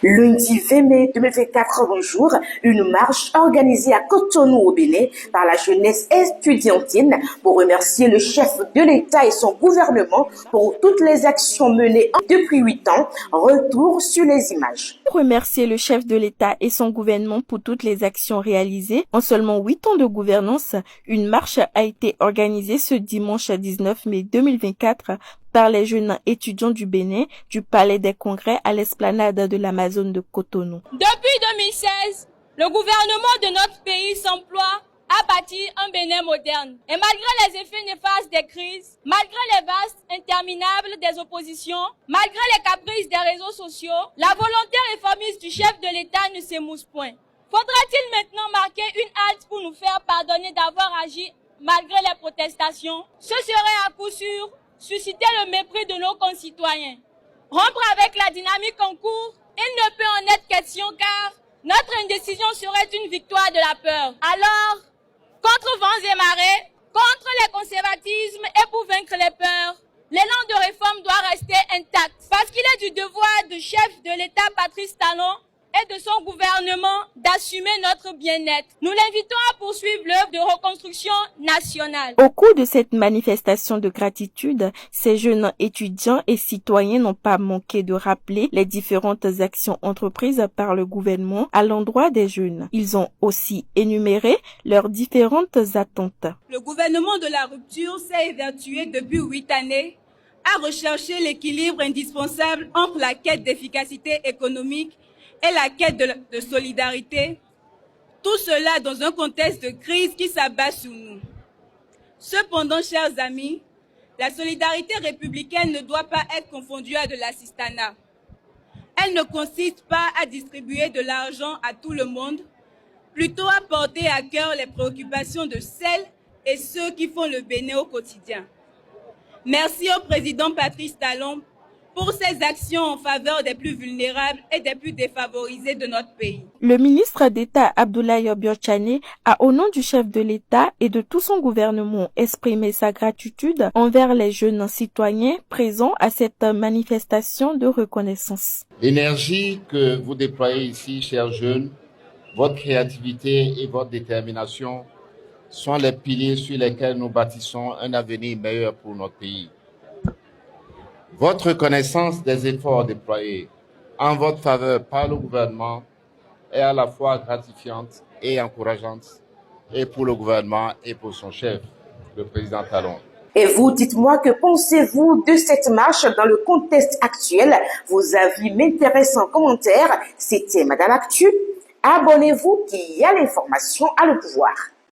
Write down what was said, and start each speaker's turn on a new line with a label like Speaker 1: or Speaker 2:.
Speaker 1: Lundi 20 mai 2024, bonjour, une marche organisée à Cotonou au Bénin par la jeunesse estudiantine pour remercier le chef de l'État et son gouvernement pour toutes les actions menées depuis 8 ans. Retour sur les images.
Speaker 2: Remercier le chef de l'État et son gouvernement pour toutes les actions réalisées. En seulement 8 ans de gouvernance, une marche a été organisée ce dimanche 19 mai 2024 par les jeunes étudiants du Bénin, du Palais des Congrès à l'esplanade de l'Amazone de Cotonou.
Speaker 3: Depuis 2016, le gouvernement de notre pays s'emploie à bâtir un Bénin moderne. Et malgré les effets néfastes des crises, malgré les vastes interminables des oppositions, malgré les caprices des réseaux sociaux, la volonté réformiste du chef de l'État ne s'émousse point. Faudra-t-il maintenant marquer une halte pour nous faire pardonner d'avoir agi malgré les protestations? Ce serait à coup sûr susciter le mépris de nos concitoyens. Rompre avec la dynamique en cours, il ne peut en être question car notre indécision serait une victoire de la peur. Alors, contre vents et marées, contre les conservatismes et pour vaincre les peurs, l'élan de réforme doit rester intact. Parce qu'il est du devoir du chef de l'État Patrice Talon et de son gouvernement d'assumer notre bien-être. Nous l'invitons à poursuivre l'œuvre de reconstruction nationale.
Speaker 2: Au cours de cette manifestation de gratitude, ces jeunes étudiants et citoyens n'ont pas manqué de rappeler les différentes actions entreprises par le gouvernement à l'endroit des jeunes. Ils ont aussi énuméré leurs différentes attentes.
Speaker 4: Le gouvernement de la rupture s'est évertué depuis 8 années à rechercher l'équilibre indispensable entre la quête d'efficacité économique et la quête de solidarité, tout cela dans un contexte de crise qui s'abat sur nous. Cependant, chers amis, la solidarité républicaine ne doit pas être confondue à de l'assistanat. Elle ne consiste pas à distribuer de l'argent à tout le monde, plutôt à porter à cœur les préoccupations de celles et ceux qui font le Bénin au quotidien. Merci au président Patrice Talon pour ses actions en faveur des plus vulnérables et des plus défavorisés de notre pays.
Speaker 2: Le ministre d'État Abdoulaye Biotchane a, au nom du chef de l'État et de tout son gouvernement, exprimé sa gratitude envers les jeunes citoyens présents à cette manifestation de reconnaissance.
Speaker 5: L'énergie que vous déployez ici, chers jeunes, votre créativité et votre détermination sont les piliers sur lesquels nous bâtissons un avenir meilleur pour notre pays. Votre reconnaissance des efforts déployés en votre faveur par le gouvernement est à la fois gratifiante et encourageante, et pour le gouvernement et pour son chef, le président Talon.
Speaker 1: Et vous, dites-moi, que pensez-vous de cette marche dans le contexte actuel? Vos avis m'intéressent en commentaire. C'était Madame Actu. Abonnez-vous, qui a l'information à le pouvoir.